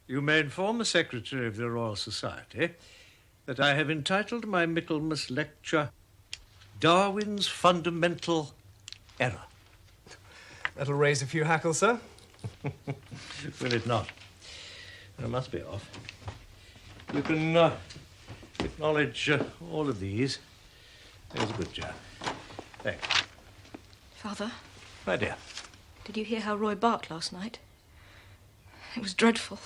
You may inform the Secretary of the Royal Society that I have entitled my Michaelmas lecture Darwin's Fundamental Error. That'll raise a few hackles, sir. Will it not? I must be off. You can acknowledge all of these. There's a good job. Thanks. Father? My dear. Did you hear how Roy barked last night? It was dreadful.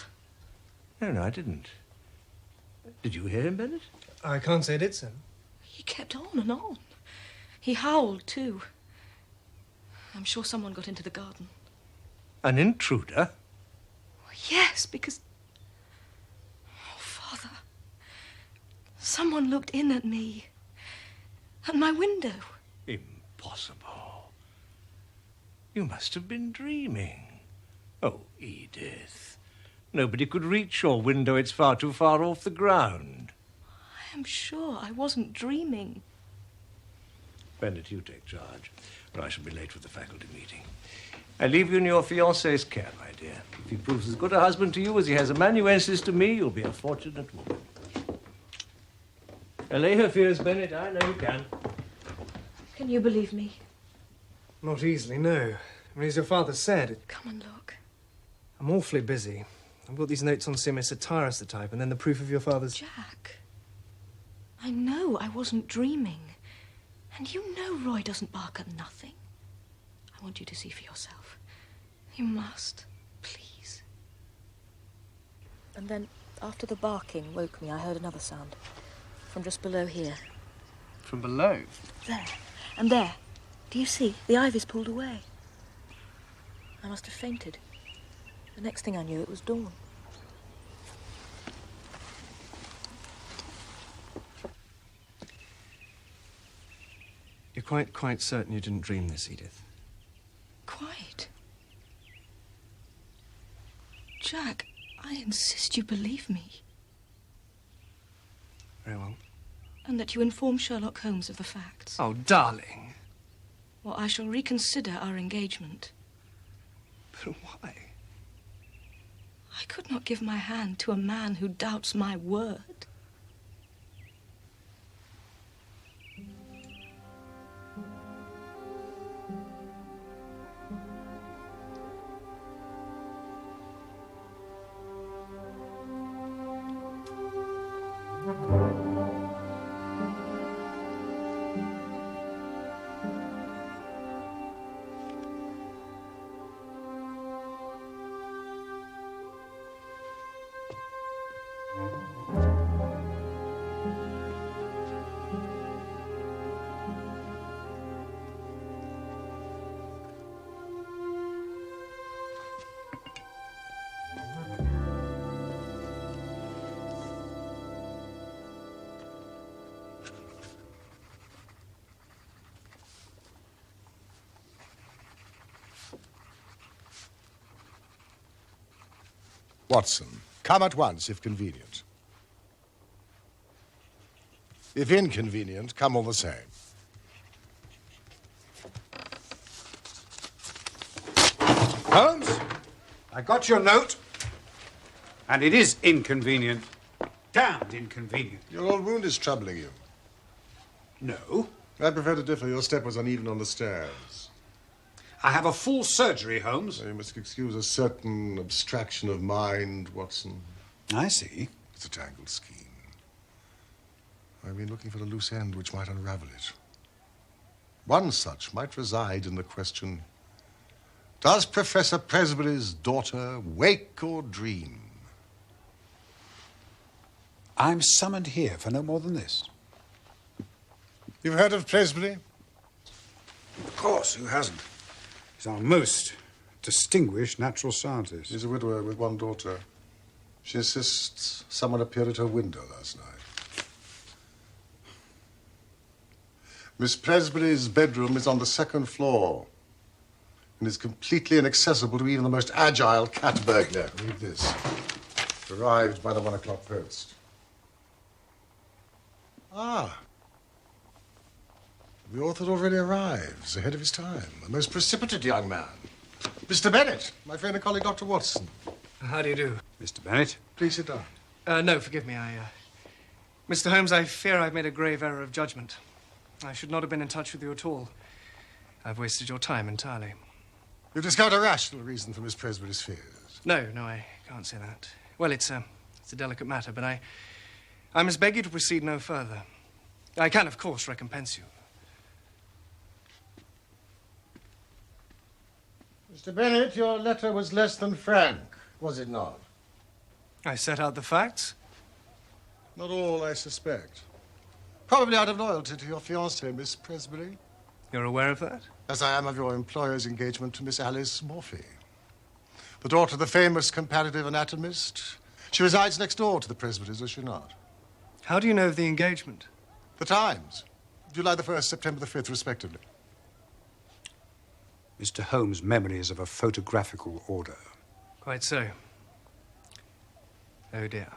No, I didn't. Did you hear him, Bennett? I can't say I did, sir. He kept on and on. He howled, too. I'm sure someone got into the garden. An intruder? Yes, because... Oh, Father. Someone looked in at me. At my window. Impossible. You must have been dreaming. Oh, Edith. Nobody could reach your window. It's far too far off the ground. I am sure I wasn't dreaming. Bennett, you take charge, or I shall be late for the faculty meeting. I leave you in your fiancé's care, my dear. If he proves as good a husband to you as he has amanuensis to me, you'll be a fortunate woman. Allay her fears, Bennett. I know you can. Can you believe me? Not easily, no. I mean, as your father said... Come and look. I'm awfully busy. I've got these notes on semi-satirist the type, and then the proof of your father's... Jack, I know I wasn't dreaming. And you know Roy doesn't bark at nothing. I want you to see for yourself. You must, please. And then, after the barking woke me, I heard another sound. From just below here. From below? There. And there. Do you see? The ivy's pulled away. I must have fainted. The next thing I knew, it was dawn. You're quite certain you didn't dream this, Edith? Quite. Jack, I insist you believe me. Very well. And that you inform Sherlock Holmes of the facts. Oh, darling. Or I shall reconsider our engagement. But why? I could not give my hand to a man who doubts my word. Watson, come at once, if convenient. If inconvenient, come all the same. Holmes, I got your note, and it is inconvenient. Damned inconvenient. Your old wound is troubling you. No, I prefer to differ. Your step was uneven on the stairs. I have a full surgery, Holmes. You must excuse a certain abstraction of mind, Watson. I see. It's a tangled scheme. I've been looking for a loose end which might unravel it. One such might reside in the question, does Professor Presbury's daughter wake or dream? I'm summoned here for no more than this. You've heard of Presbury? Of course, who hasn't? He's our most distinguished natural scientist. He's a widower with one daughter. She insists someone appeared at her window last night. Miss Presbury's bedroom is on the second floor and is completely inaccessible to even the most agile cat burglar. Read this. Arrived by the 1 o'clock post. Ah. The author already arrives, ahead of his time. A most precipitate young man. Mr. Bennett, my friend and colleague, Dr. Watson. How do you do? Mr. Bennett? Please sit down. No, forgive me. Mr. Holmes, I fear I've made a grave error of judgment. I should not have been in touch with you at all. I've wasted your time entirely. You've discovered a rational reason for Miss Presbury's fears. No, I can't say that. Well, it's a delicate matter, but I must beg you to proceed no further. I can, of course, recompense you. Mr. Bennett, your letter was less than frank, was it not? I set out the facts. Not all, I suspect. Probably out of loyalty to your fiancée, Miss Presbury. You're aware of that? As I am of your employer's engagement to Miss Alice Morphy, the daughter of the famous comparative anatomist. She resides next door to the Presburys, does she not? How do you know of the engagement? The Times. July the 1st, September the 5th, respectively. Mr. Holmes' memory is of a photographical order. Quite so. Oh, dear.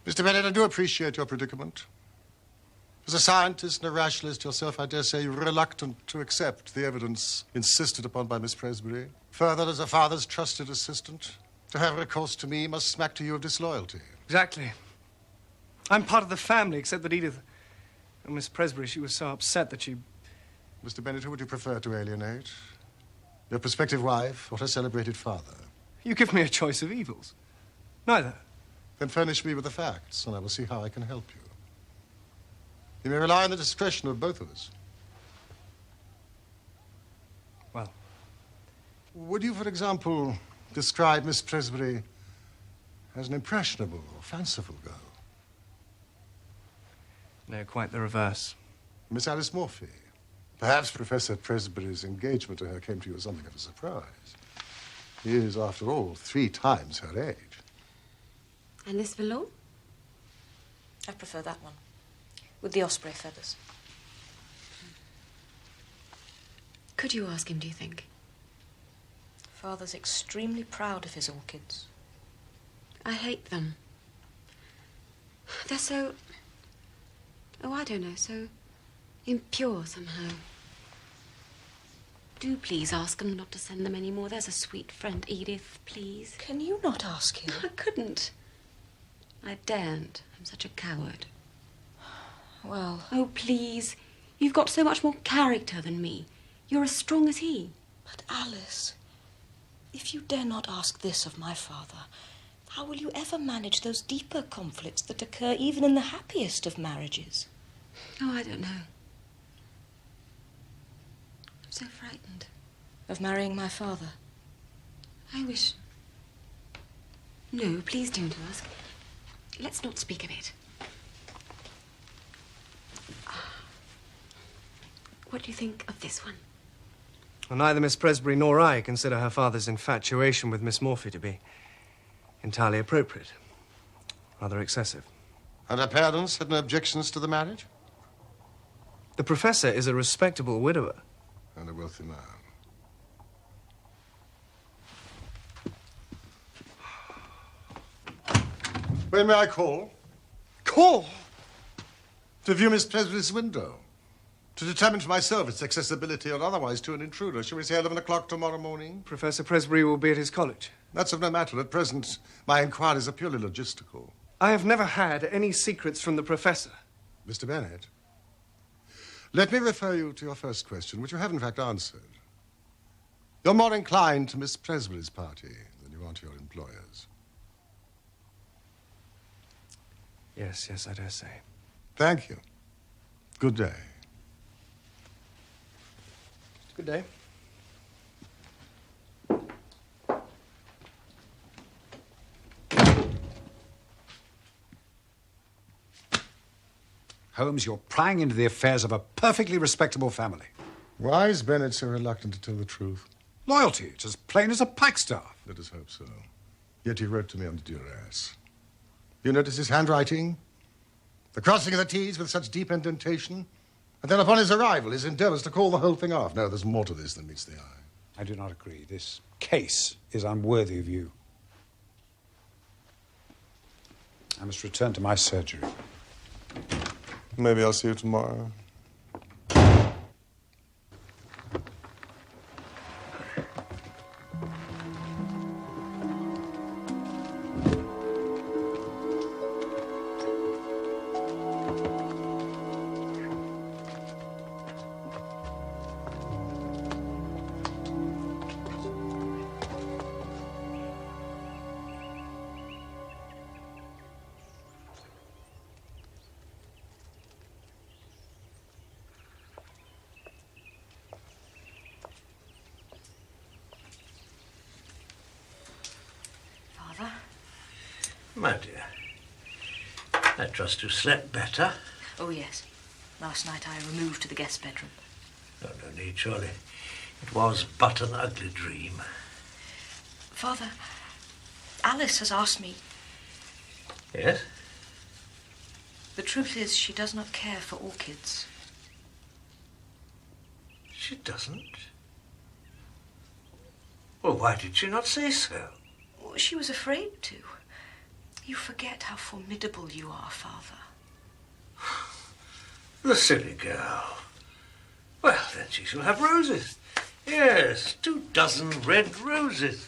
Mr. Bennett, I do appreciate your predicament. As a scientist and a rationalist yourself, I dare say you're reluctant to accept the evidence insisted upon by Miss Presbury. Further, as a father's trusted assistant, to have recourse to me must smack to you of disloyalty. Exactly. I'm part of the family, except that Edith... And Miss Presbury, she was so upset that she... Mr. Bennett, who would you prefer to alienate? Your prospective wife or her celebrated father? You give me a choice of evils. Neither. Then furnish me with the facts, and I will see how I can help you. You may rely on the discretion of both of us. Well? Would you, for example, describe Miss Presbury as an impressionable or fanciful girl? No, quite the reverse. Miss Alice Morphy. Perhaps Professor Presbury's engagement to her came to you as something of a surprise. He is, after all, 3 times her age. And this velour? I prefer that one, with the osprey feathers. Could you ask him, do you think? Father's extremely proud of his orchids. I hate them. They're so... oh, I don't know, so impure somehow. Do please ask them not to send them any more. There's a sweet friend, Edith, please. Can you not ask him? I couldn't. I daren't. I'm such a coward. Well... oh, please. You've got so much more character than me. You're as strong as he. But Alice, if you dare not ask this of my father, how will you ever manage those deeper conflicts that occur even in the happiest of marriages? Oh, I don't know. I'm so frightened. Of marrying my father? I wish... no, please don't ask. Let's not speak of it. What do you think of this one? Well, neither Miss Presbury nor I consider her father's infatuation with Miss Morphy to be entirely appropriate. Rather excessive. And her parents had no objections to the marriage? The professor is a respectable widower. And a wealthy man. When may I call? Call? To view Miss Presbury's window. To determine for myself its accessibility or otherwise to an intruder. Shall we say 11 o'clock tomorrow morning? Professor Presbury will be at his college. That's of no matter. At present, my inquiries are purely logistical. I have never had any secrets from the professor. Mr. Bennett, let me refer you to your first question, which you have in fact answered. You're more inclined to Miss Presbury's party than you are to your employer's. Yes, I dare say. Thank you. Good day. Good day. Holmes, you're prying into the affairs of a perfectly respectable family. Why is Bennett so reluctant to tell the truth? Loyalty, it's as plain as a pikestaff. Let us hope so. Yet he wrote to me under duress. You notice his handwriting? The crossing of the T's with such deep indentation? And then upon his arrival, his endeavors to call the whole thing off. No, there's more to this than meets the eye. I do not agree. This case is unworthy of you. I must return to my surgery. Maybe I'll see you tomorrow. My dear, I trust you slept better. Oh, yes. Last night I removed to the guest bedroom. No need, surely. It was but an ugly dream. Father, Alice has asked me... Yes? The truth is, she does not care for orchids. She doesn't? Well, why did she not say so? She was afraid to. You forget how formidable you are, Father. The silly girl. Well, then she shall have roses. Yes, 24 red roses.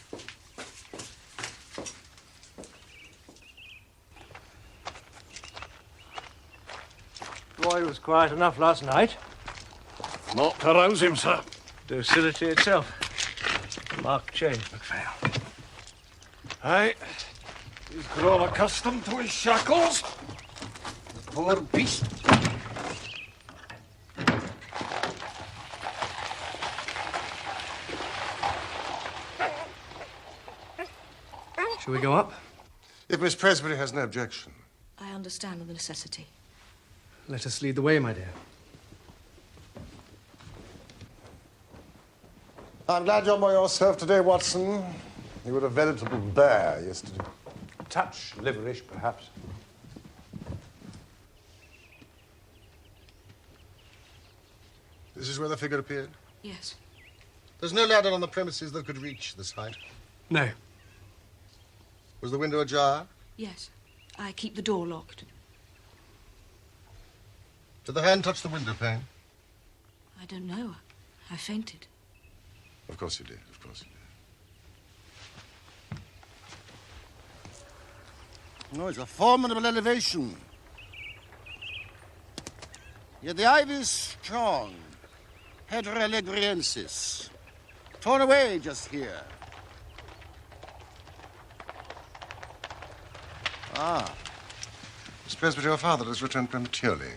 Roy was quiet enough last night. Not to rouse him, sir. Docility itself. Marked change, MacPhail. Aye. He's grown accustomed to his shackles. The poor beast. Shall we go up? If Miss Presbury has no objection. I understand the necessity. Let us lead the way, my dear. I'm glad you're more yourself today, Watson. You were a veritable bear yesterday. A touch liverish, perhaps. This is where the figure appeared? Yes. There's no ladder on the premises that could reach this height. No. Was the window ajar? Yes. I keep the door locked. Did the hand touch the window pane? I don't know. I fainted. Of course you did. Of course you did. No, it's a formidable elevation. Yet the ivy is strong. Hedera legriensis. Torn away just here. Ah. Miss Presbyter, your father has returned prematurely.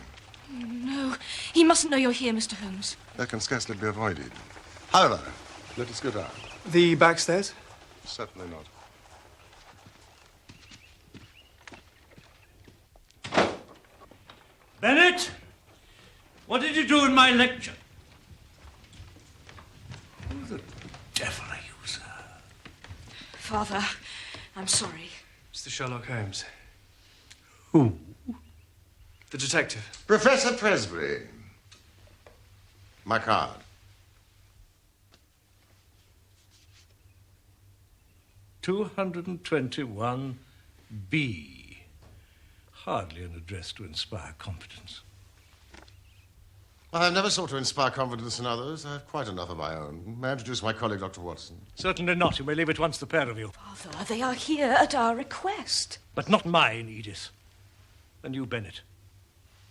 No, he mustn't know you're here, Mr. Holmes. That can scarcely be avoided. However, let us go down. The back stairs? Certainly not. Bennett! What did you do in my lecture? Who the devil are you, sir? Father, I'm sorry. Mr. Sherlock Holmes. Who? The detective. Professor Presbury. My card. $221B. Hardly an address to inspire confidence. I have never sought to inspire confidence in others. I have quite enough of my own. May I introduce my colleague, Dr. Watson? Certainly not. You may leave at once, the pair of you. Father, they are here at our request. But not mine, Edith. And you, Bennett.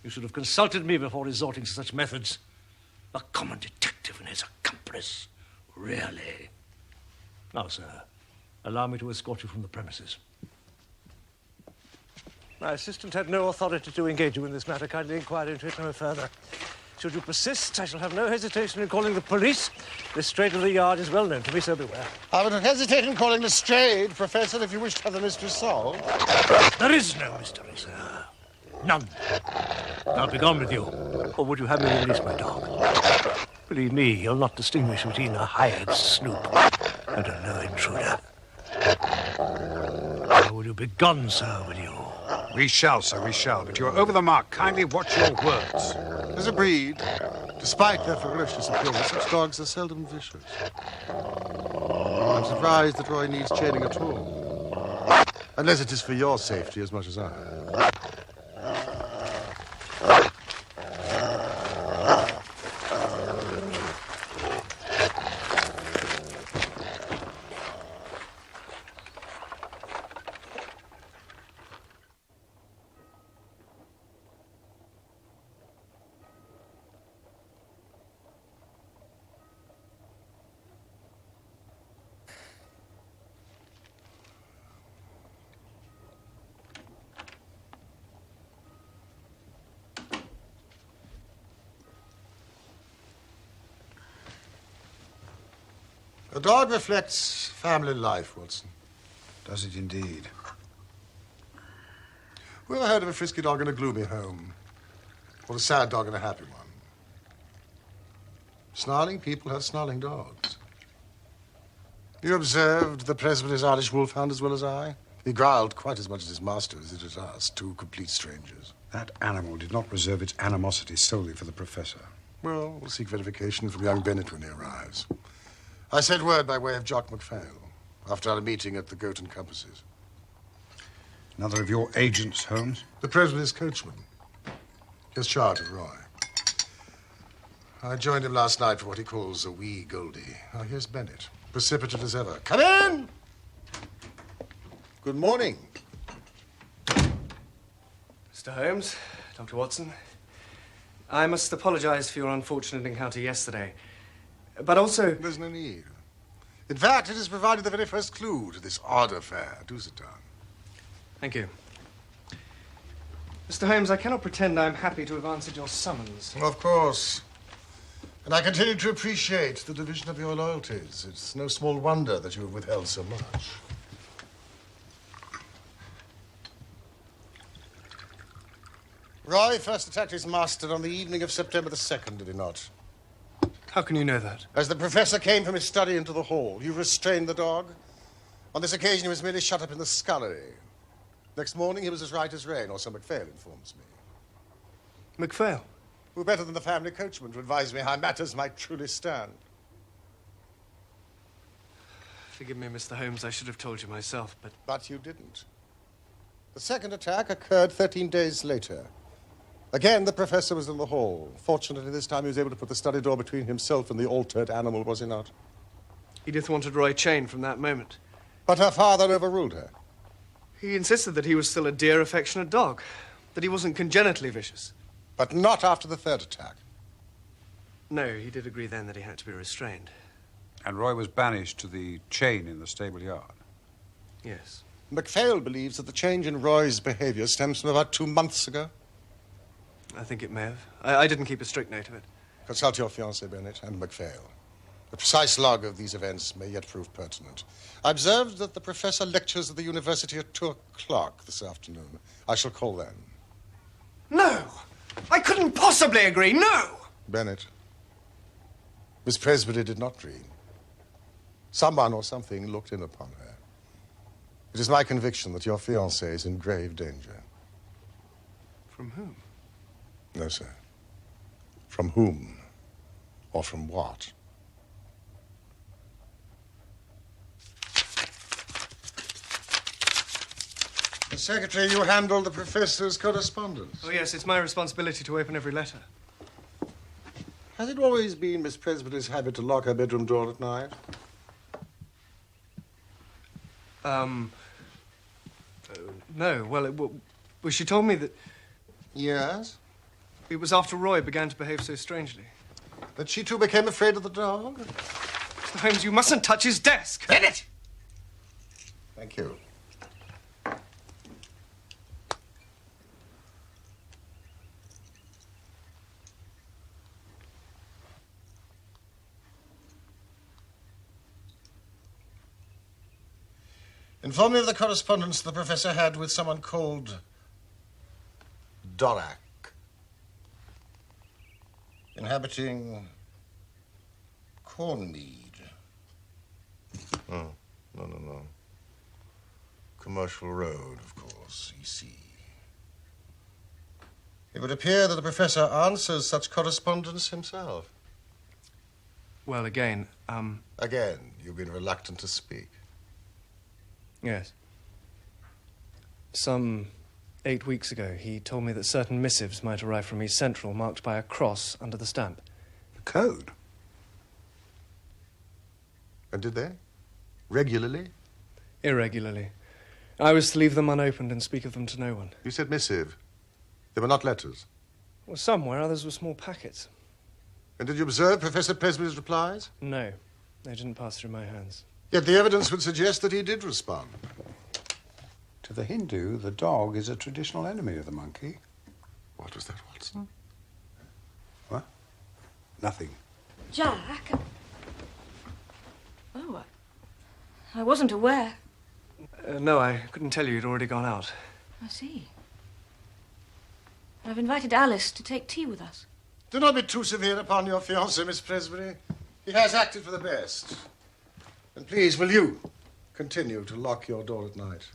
You should have consulted me before resorting to such methods. A common detective and his accomplice. Really? Now, sir, allow me to escort you from the premises. My assistant had no authority to engage you in this matter. Kindly inquire into it no further. Should you persist, I shall have no hesitation in calling the police. This strait of the yard is well known to me, so beware. I would not hesitate in calling Lestrade, Professor, if you wish to have the mystery solved. There is no mystery, sir. None. Now be gone with you. Or would you have me release my dog? Believe me, he'll not distinguish between a hired snoop and a low intruder. Or will you be gone, sir, will you? We shall, sir, we shall. But you are over the mark. Kindly watch your words. As a breed, despite their ferocious appearance, such dogs are seldom vicious. I'm surprised that Roy needs chaining at all. Unless it is for your safety as much as I. A dog reflects family life, Watson. Does it indeed? Who ever heard of a frisky dog in a gloomy home? Or a sad dog in a happy one? Snarling people have snarling dogs. You observed the Presbyter's Irish wolfhound as well as I? He growled quite as much at his master as it did us, two complete strangers. That animal did not reserve its animosity solely for the professor. Well, we'll seek verification from young Bennett when he arrives. I sent word by way of Jock MacPhail after our meeting at the Goat and Compasses. Another of your agents, Holmes? The Presbyter's coachman. He has charge of Roy. I joined him last night for what he calls a wee Goldie. Now, here's Bennett, precipitate as ever. Come in! Good morning. Mr. Holmes, Dr. Watson, I must apologize for your unfortunate encounter yesterday. But also... There's no need. In fact, it has provided the very first clue to this odd affair. Do sit down. Thank you. Mr. Holmes, I cannot pretend I'm happy to have answered your summons. Of course. And I continue to appreciate the division of your loyalties. It's no small wonder that you have withheld so much. Roy first attacked his master on the evening of September the 2nd, did he not? How can you know that? As the professor came from his study into the hall, you restrained the dog. On this occasion, he was merely shut up in the scullery. Next morning, he was as right as rain, or so MacPhail informs me. MacPhail? Who better than the family coachman to advise me how matters might truly stand? Forgive me, Mr. Holmes. I should have told you myself, but... But you didn't. The second attack occurred 13 days later. Again, the professor was in the hall. Fortunately, this time he was able to put the study door between himself and the altered animal, was he not? Edith wanted Roy chained from that moment. But her father overruled her. He insisted that he was still a dear, affectionate dog, that he wasn't congenitally vicious. But not after the third attack. No, he did agree then that he had to be restrained. And Roy was banished to the chain in the stable yard. Yes. MacPhail believes that the change in Roy's behavior stems from about 2 months ago. I think it may have. I didn't keep a strict note of it. Consult your fiancé, Bennett, and MacPhail. The precise log of these events may yet prove pertinent. I observed that the professor lectures at the university at 2 o'clock this afternoon. I shall call then. No! I couldn't possibly agree, no! Bennett, Miss Presbury did not dream. Someone or something looked in upon her. It is my conviction that your fiancé is in grave danger. From whom? No, sir. From whom? Or from what? The secretary, you handle the professor's correspondence. Oh, yes, it's my responsibility to open every letter. Has it always been Miss Presbury's habit to lock her bedroom door at night? No. Well, she told me that... Yes? It was after Roy began to behave so strangely. That she too became afraid of the dog? Mr. Holmes, you mustn't touch his desk. Bennett! Thank you. Inform me of the correspondence the professor had with someone called Dorak, inhabiting Cornmead. Oh, no. Commercial Road, of course, EC. It would appear that the professor answers such correspondence himself. Well, again, Again, you've been reluctant to speak. Yes. Some 8 weeks ago, he told me that certain missives might arrive from East Central marked by a cross under the stamp. The code? And did they? Regularly? Irregularly. I was to leave them unopened and speak of them to no one. You said missive. They were not letters. Well, some were, others were small packets. And did you observe Professor Presbury's replies? No, they didn't pass through my hands. Yet the evidence would suggest that he did respond. To the Hindu, the dog is a traditional enemy of the monkey. What was that, Watson? What? Nothing. Jack? Oh, I wasn't aware. No, I couldn't tell you. You'd already gone out. I see. I've invited Alice to take tea with us. Do not be too severe upon your fiancé, Miss Presbury. He has acted for the best. And please, will you continue to lock your door at night?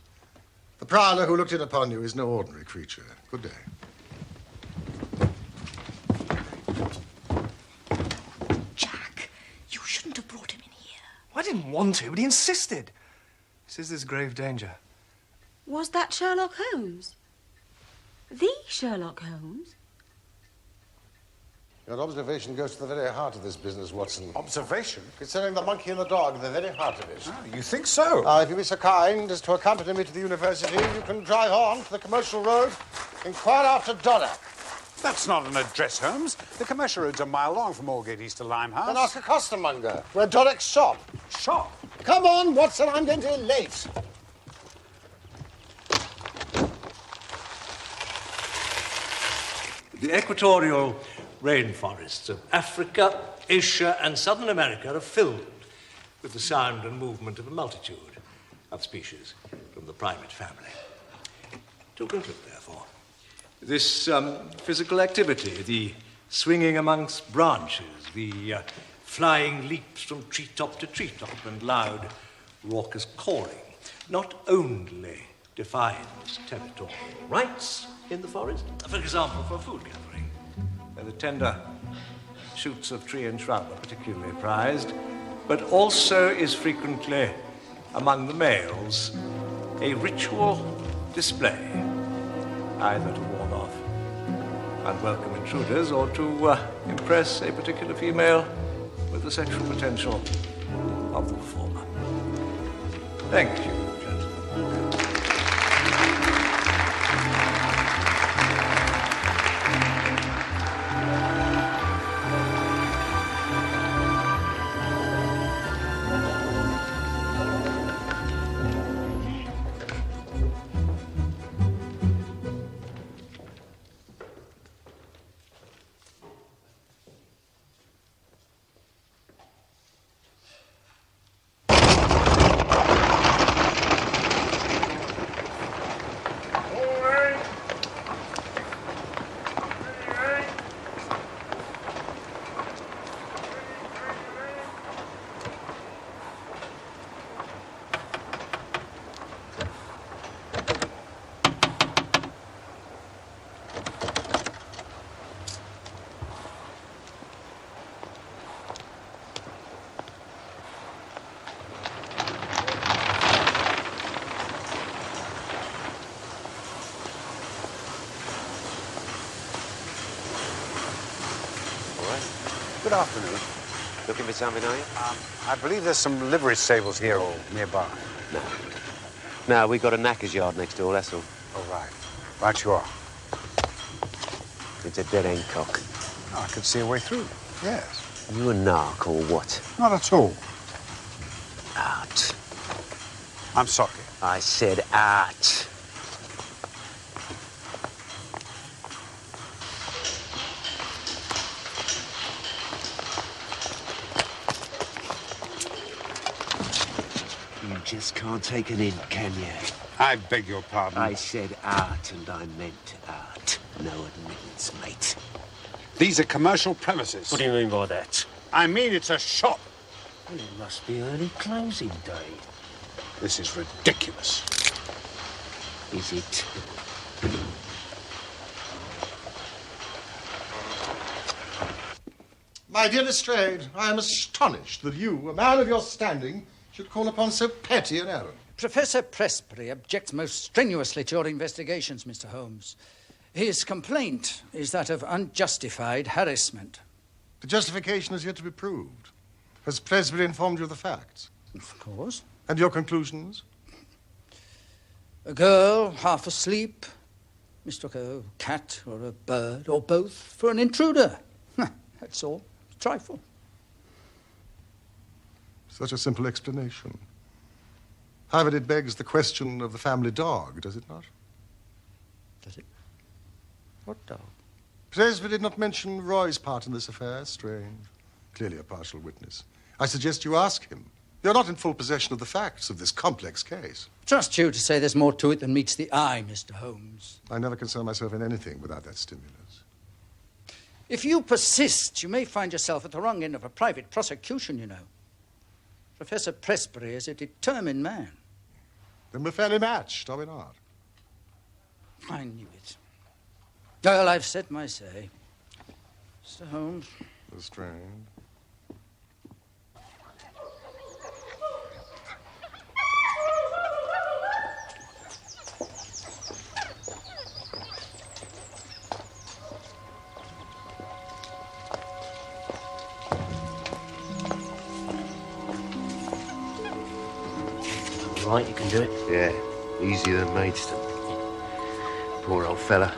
The prowler who looked in upon you is no ordinary creature. Good day. Jack, you shouldn't have brought him in here. I didn't want to, but he insisted. He says there's grave danger. Was that Sherlock Holmes? The Sherlock Holmes? Your observation goes to the very heart of this business, Watson. Observation? Concerning the monkey and the dog, the very heart of it. Oh, you think so? Now, if you be so kind as to accompany me to the university, you can drive on to the commercial road, inquire after Dorak. That's not an address, Holmes. The commercial road's a mile long from Aldgate East to Limehouse. Then ask a costermonger where Dorak's shop. Shop? Come on, Watson, I'm going to be late. The equatorial rainforests of Africa, Asia, and Southern America are filled with the sound and movement of a multitude of species from the primate family. To conclude, therefore, this physical activity, the swinging amongst branches, the flying leaps from treetop to treetop, and loud, raucous calling, not only defines territorial rights in the forest, for example, for food gathering, where the tender shoots of tree and shrub are particularly prized, but also is frequently among the males, a ritual display, either to ward off unwelcome intruders or to impress a particular female with the sexual potential of the performer. Thank you, gentlemen. Good afternoon. Looking for something, are you? I believe there's some livery stables here or nearby. No, we got a knacker's yard next door, that's all. Oh, right. Right you are. It's a dead-end cock. Oh, I could see a way through. Yes. You a narc or what? Not at all. Out. I'm sorry. I said out. You just can't take an in, can you? I beg your pardon. I said art, and I meant art. No admittance, mate. These are commercial premises. What do you mean by that? I mean it's a shop. Well, it must be early closing day. This is ridiculous. Is it? My dear Lestrade, I am astonished that you, a man of your standing, should call upon so petty an errand. Professor Presbury objects most strenuously to your investigations, Mr. Holmes. His complaint is that of unjustified harassment. The justification is yet to be proved. Has Presbury informed you of the facts? Of course. And your conclusions? A girl, half asleep, mistook a cat or a bird or both for an intruder. That's all. Trifle. Such a simple explanation. However, it begs the question of the family dog, does it not? Does it? What dog? Presbury did not mention Roy's part in this affair. Strange. Clearly a partial witness. I suggest you ask him. You're not in full possession of the facts of this complex case. Trust you to say there's more to it than meets the eye, Mr. Holmes. I never concern myself in anything without that stimulus. If you persist, you may find yourself at the wrong end of a private prosecution, you know. Professor Presbury is a determined man. Then we're fairly matched, are we not? I knew it. Well, I've said my say. Mr. Holmes. Lestrade. Right, you can do it? Yeah, easier than Maidstone. Poor old fella.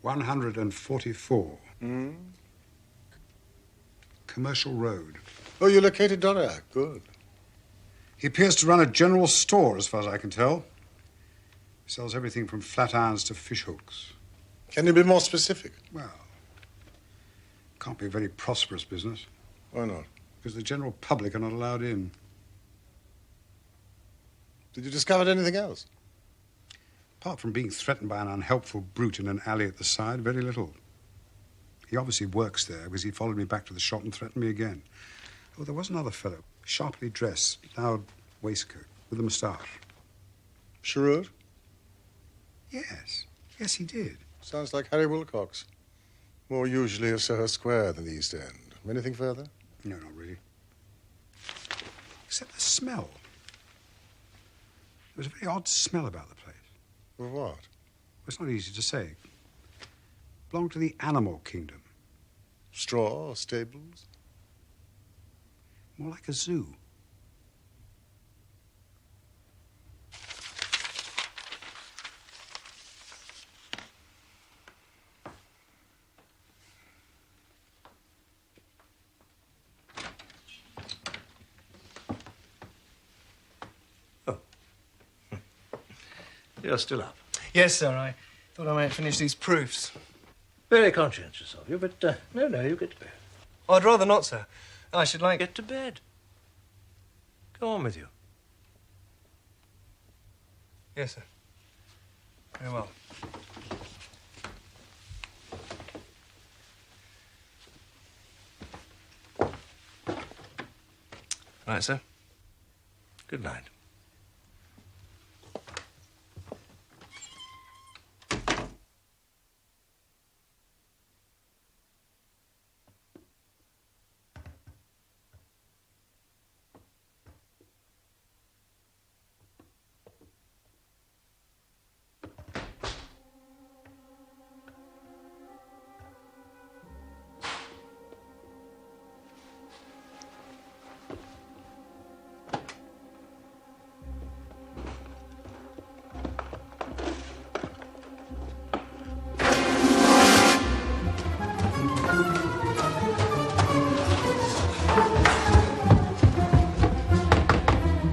$144. Commercial Road. Oh, you located Doriac. Good. He appears to run a general store, as far as I can tell. He sells everything from flat irons to fish hooks. Can you be more specific? Well, Can't be a very prosperous business. Why not? Because the general public are not allowed in. Did you discover anything else? Apart from being threatened by an unhelpful brute in an alley at the side, very little. He obviously works there because he followed me back to the shop and threatened me again. Oh, there was another fellow, sharply dressed, loud waistcoat, with a moustache. Sherlock? Yes. Yes, he did. Sounds like Harry Wilcox. More usually of Soho Square than the East End. Anything further? No, not really. Except the smell. There was a very odd smell about the place. Of what? Well, it's not easy to say. Belonged to the animal kingdom. Straw, stables? More like a zoo. You're still up. Yes, sir. I thought I might finish these proofs. Very conscientious of you, but no, you get to bed. Oh, I'd rather not, sir. I should like... Get to bed. Go on with you. Yes, sir. Very well. Right, sir. Good night.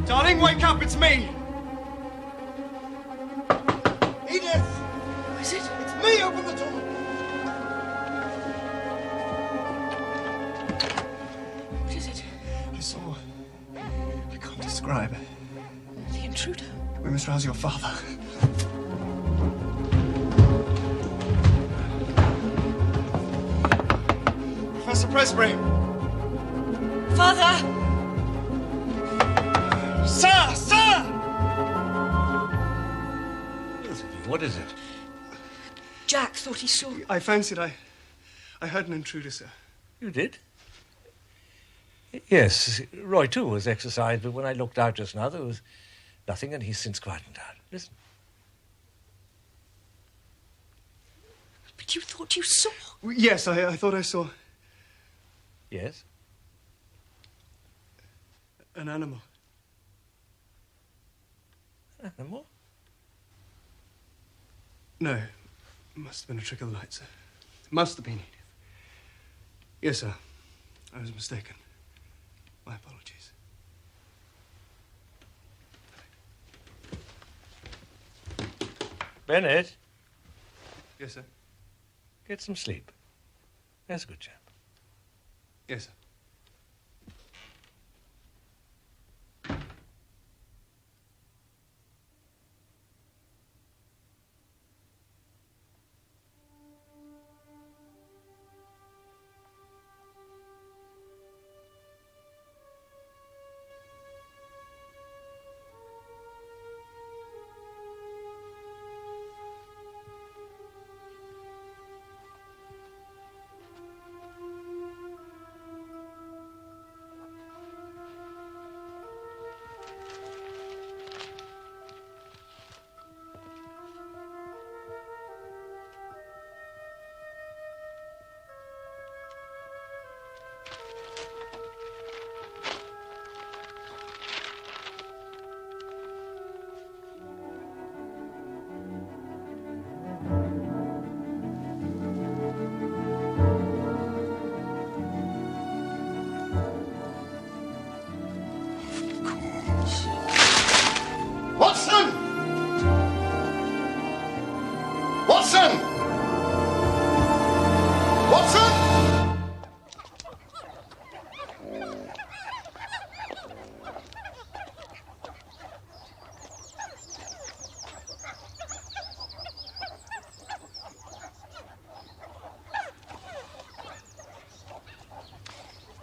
Darling, wake up, it's me! Edith! What is it? It's me, open the door! What is it? I saw... I can't describe. The intruder. We must rouse your father. Professor Presbury! Father! Sir! Sir! What is it? Jack thought he saw... I fancied I heard an intruder, sir. You did? Yes, Roy, too, was exercised, but when I looked out just now, there was nothing, and he's since quietened down. Listen. But you thought you saw... Yes, I thought I saw Yes? an animal. Animal? No, it must have been a trick of the light, sir. It must have been Edith. Yes, sir. I was mistaken. My apologies. Bennett, Yes, sir. get some sleep. That's a good chap. Yes, sir.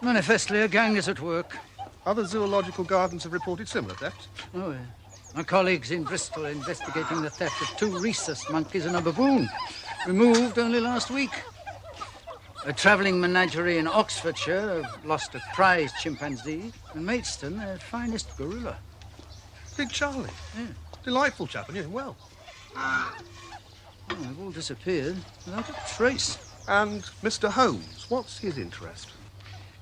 Manifestly, a gang is at work. Other zoological gardens have reported similar thefts. Oh, yeah. My colleagues in Bristol are investigating the theft of 2 rhesus monkeys and a baboon, removed only last week. A travelling menagerie in Oxfordshire have lost a prize chimpanzee, and Maidstone their finest gorilla. Big Charlie? Yeah. Delightful chap, I knew him well. Oh, they've all disappeared without a trace. And Mr. Holmes, what's his interest?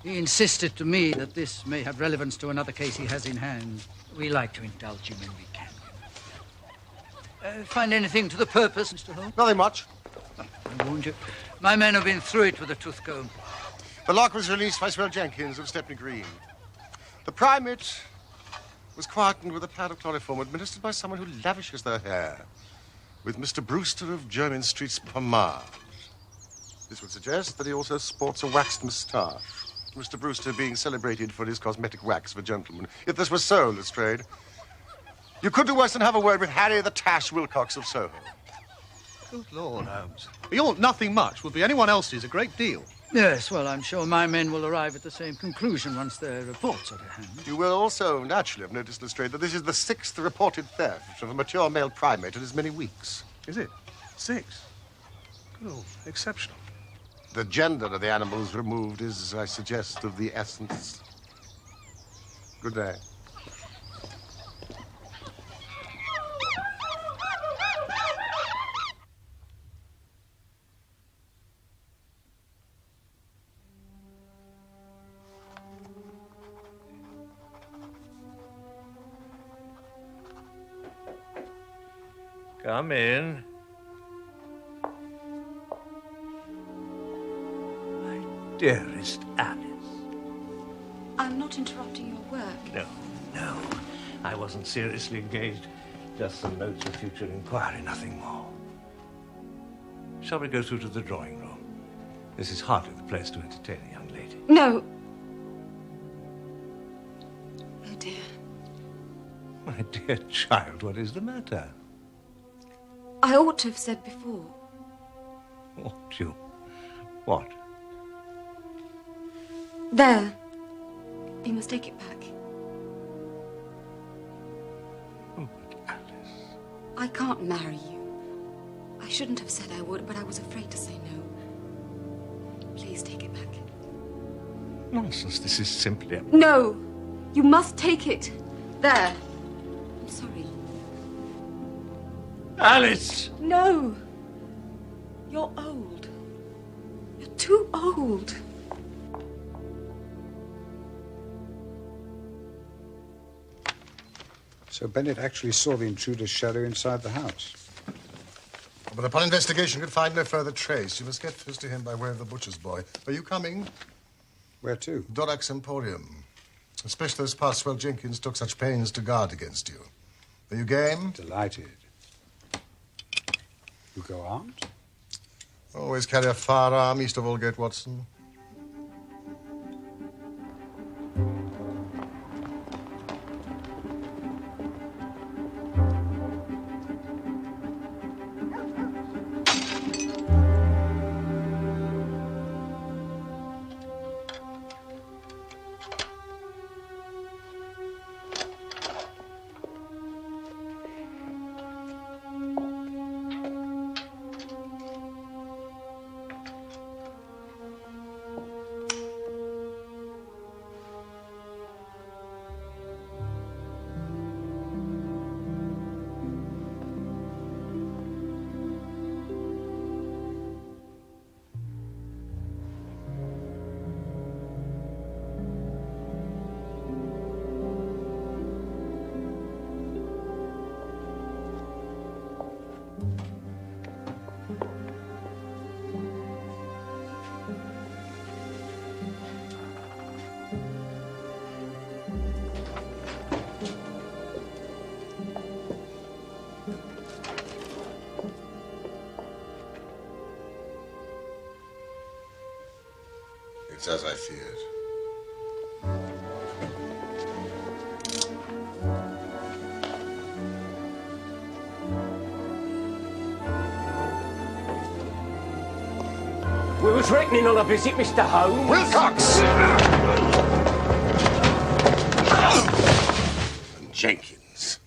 He insisted to me that this may have relevance to another case he has in hand. We like to indulge him when we can. Find anything to the purpose, Mr. Holmes? Nothing much. I warned you. My men have been through it with a tooth comb. The lock was released by Swell Jenkins of Stepney Green. The primate was quietened with a pad of chloroform administered by someone who lavishes their hair with Mr. Brewster of Jermyn Street's pomade. This would suggest that he also sports a waxed moustache. Mr. Brewster being celebrated for his cosmetic wax for gentlemen. If this was so, Lestrade, you could do worse than have a word with Harry the Tash Wilcox of Soho. Good Lord, Holmes. Your nothing much would be anyone else's a great deal. Yes, well, I'm sure my men will arrive at the same conclusion once their reports are at hand. You will also naturally have noticed, Lestrade, that this is the 6th reported theft of a mature male primate in as many weeks. Is it? 6? Oh, exceptional. The gender of the animals removed is, I suggest, of the essence. Good day. Come in. My dearest Alice. I'm not interrupting your work. No. I wasn't seriously engaged. Just some notes for future inquiry, nothing more. Shall we go through to the drawing room? This is hardly the place to entertain a young lady. No. Oh, dear. My dear child, what is the matter? I ought to have said before. What? There. You must take it back. Oh, but Alice. I can't marry you. I shouldn't have said I would, but I was afraid to say no. Please take it back. Nonsense, this is simply a... No! You must take it. There. I'm sorry. Alice! No! You're old. You're too old. So Bennett actually saw the intruder's shadow inside the house. But upon investigation, could find no further trace. You must get first to him by way of the butcher's boy. Are you coming? Where to? Dorac's Emporium. A specialist Parswell Jenkins took such pains to guard against you. Are you game? Delighted. You go armed? Always carry a firearm east of Aldgate, Watson. It's as I feared. We was reckoning on a visit, Mr. Holmes. Wilcox! And Jenkins.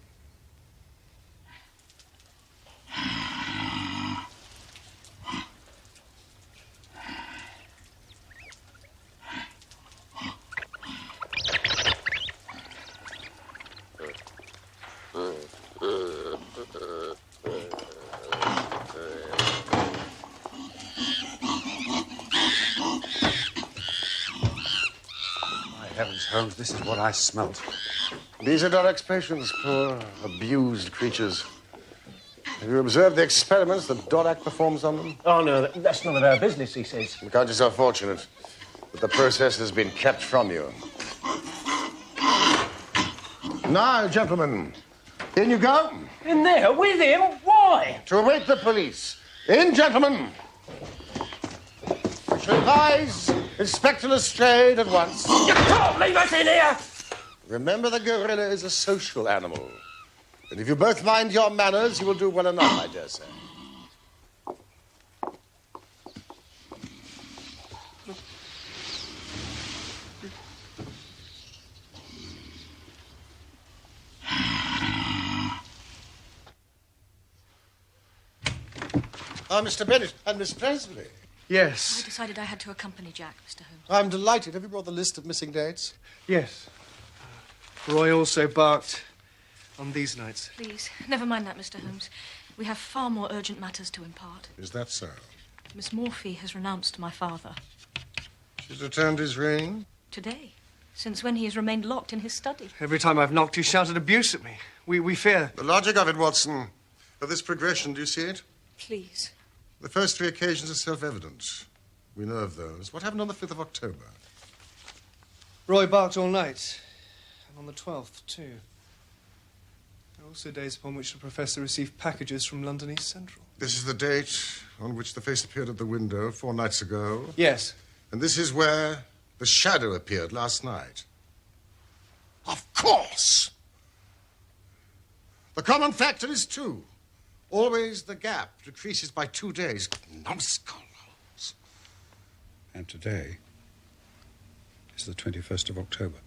Heavens, Holmes, this is what I smelt. These are Dorak's patients, poor, abused creatures. Have you observed the experiments that Dorak performs on them? Oh, no, that's none of our business, he says. You count yourself fortunate that the process has been kept from you. Now, gentlemen, in you go. In there, with him? Why? To await the police. In, gentlemen. I shall advise Inspector Lestrade at once. You can't leave us in here! Remember, the gorilla is a social animal. And if you both mind your manners, you will do well enough, I dare say. Mr. Bennett and Miss Presley. Yes. I decided I had to accompany Jack, Mr. Holmes. I'm delighted. Have you brought the list of missing dates? Yes. Roy also barked on these nights. Please, never mind that, Mr. Holmes. We have far more urgent matters to impart. Is that so? Miss Morphy has renounced my father. She's returned his ring? Today. Since when he has remained locked in his study. Every time I've knocked, he shouted abuse at me. We fear. The logic of it, Watson. Of this progression, do you see it? Please. The first three occasions are self-evident. We know of those. What happened on the 5th of October? Roy barked all night. And on the 12th, too. There are also days upon which the professor received packages from London East Central. This is the date on which the face appeared at the window 4 nights ago. Yes. And this is where the shadow appeared last night. Of course! The common factor is 2. Always the gap decreases by 2 days. Numbskull. And today is the 21st of October.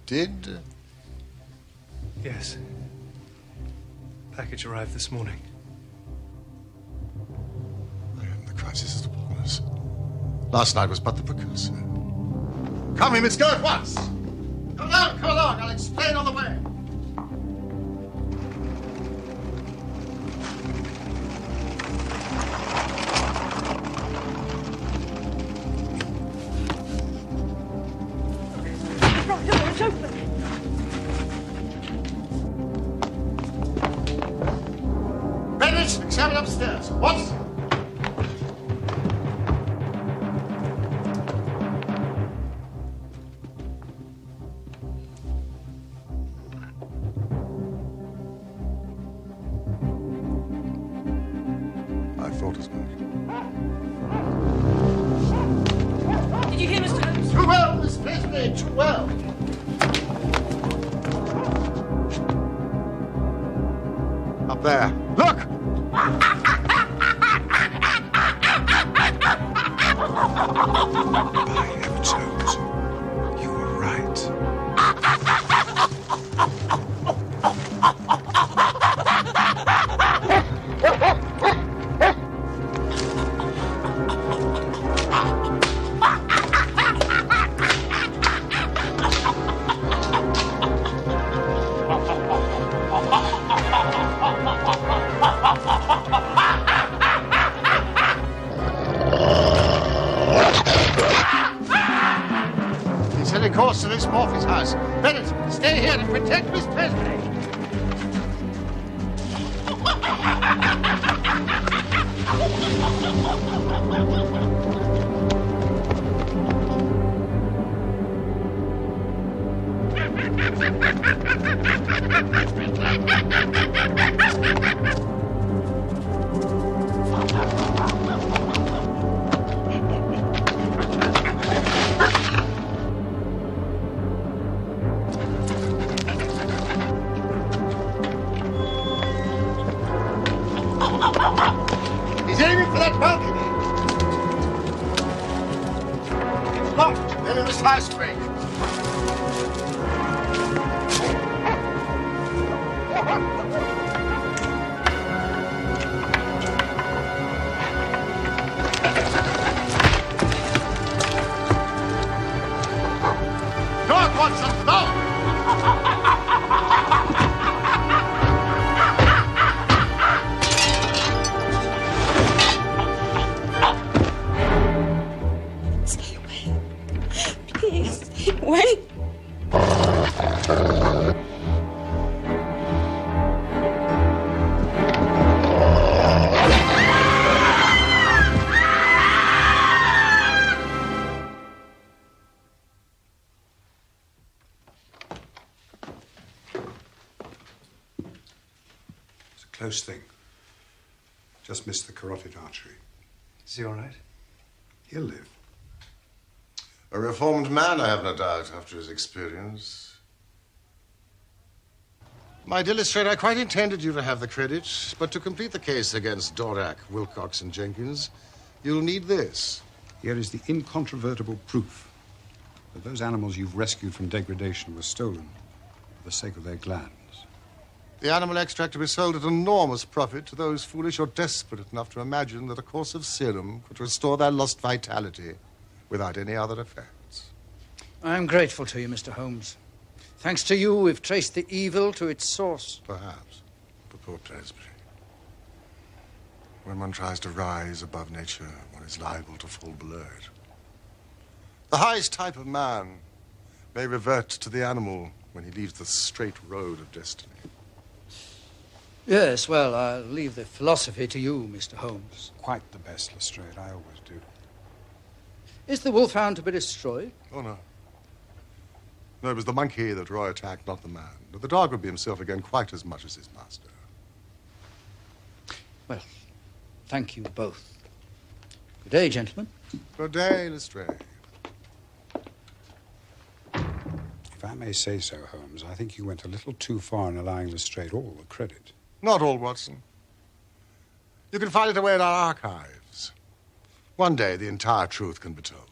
Did? Yes. Package arrived this morning. The crisis is upon us. Last night was but the precursor. Come in, let's go at once. Come along. I'll explain on the way. Bennett, examine upstairs. What? I thought as much. Did you hear, Mr. Holmes? Too well, Miss Presley, too well. Up there. Look! By heavens, Holmes, you were right. He's heading course to Miss Morphy's house. Bennett, stay here and protect Miss Presley. He's aiming for that balcony. It's locked. Then in the side spring. North, Watson, north! Stay away. Please, stay away. It's a close thing. Just missed the carotid artery. Is he all right? He'll live. A reformed man, I have no doubt, after his experience. My dear Lestrade, I quite intended you to have the credit, but to complete the case against Dorak, Wilcox, and Jenkins, you'll need this. Here is the incontrovertible proof that those animals you've rescued from degradation were stolen for the sake of their glands. The animal extract to be sold at enormous profit to those foolish or desperate enough to imagine that a course of serum could restore their lost vitality without any other effects. I'm grateful to you, Mr. Holmes. Thanks to you, we've traced the evil to its source. Perhaps. But poor Presbury. When one tries to rise above nature, one is liable to fall below it. The highest type of man may revert to the animal when he leaves the straight road of destiny. Yes, well, I'll leave the philosophy to you, Mr. Holmes. Quite the best, Lestrade. I always do. Is the wolfhound to be destroyed? Oh, no. No, it was the monkey that Roy attacked, not the man. But the dog would be himself again quite as much as his master. Well, thank you both. Good day, gentlemen. Good day, Lestrade. If I may say so, Holmes, I think you went a little too far in allowing Lestrade all the credit. Not all, Watson. You can find it away in our archives. One day, the entire truth can be told.